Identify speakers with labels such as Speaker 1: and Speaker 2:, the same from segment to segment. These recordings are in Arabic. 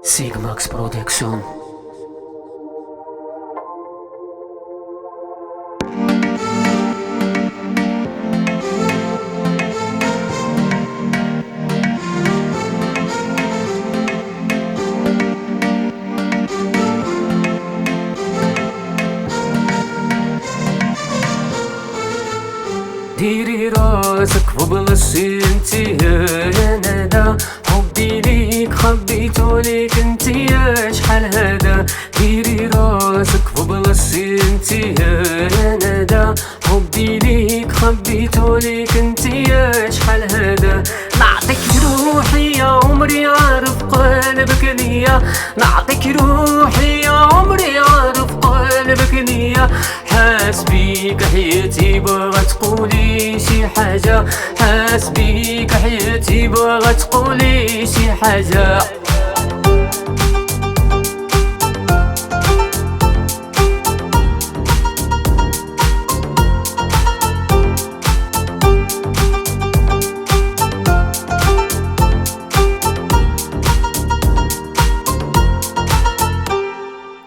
Speaker 1: Sigmax Production. ديري راسك وبلاصتي انتي يا ندى، حبي ليك خبيتو ليك انتي يا شحال هذا. ديري راسك وبلاصتي انتي يا ندى، حبي ليك خبيتو ليك انتي يا شحال هذا. نعطيك روحي يا عمري عارف قلبك ليا، نعطيك روحي يا عمري عارف قلبك ليا. حاس بيك حياتي باغا تقولي شي حاجة، حاس بيك حياتي باغا تقولي شي حاجة.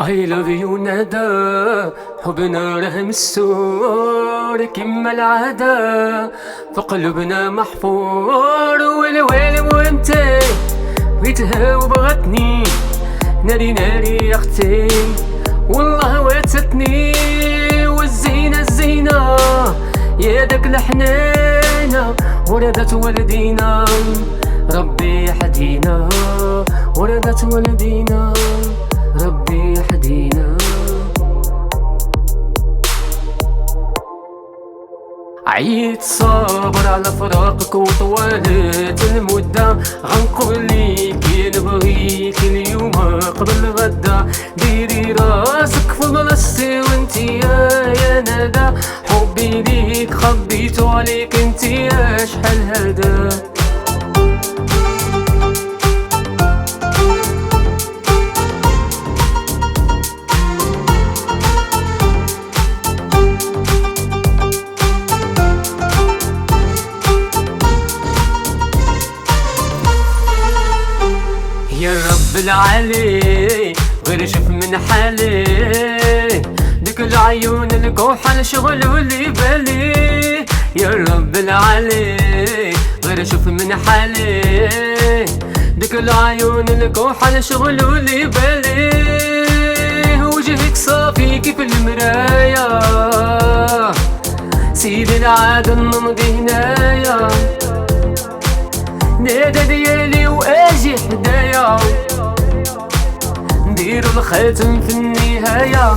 Speaker 1: I love you ندى، حبنا راه مستور كيما العادة، في قلبنا محفور والوالم وانتي بغيتها وبغتني. ناري ناري يا اختي والله واتتني، والزينة الزينة يا داك الحنانة، ولدت ولدينا ربي يحدينا، ولدت ولدينا ربي يحدينا. عييت صابر على فراقك وطوالت المدة، غنقول ليك نبغيك اليوم قبل غدا. ديري راسك في بلاصتي وانتي يا ندى، حبي ليك خبيتو عليك انتي يا شحال هذا. يا رب العلي غير شوف من حالي، ديك العيون الكحل شغلوا لي بالي. يا رب العلي غير شوف من حالي، ديك العيون الكحل شغلوا لي بالي. وجهك صافي كيف المراية، سيد العادة نمضي هنايا. نادى ديالي واجي حدايا، نديرو الخاتم في النهاية.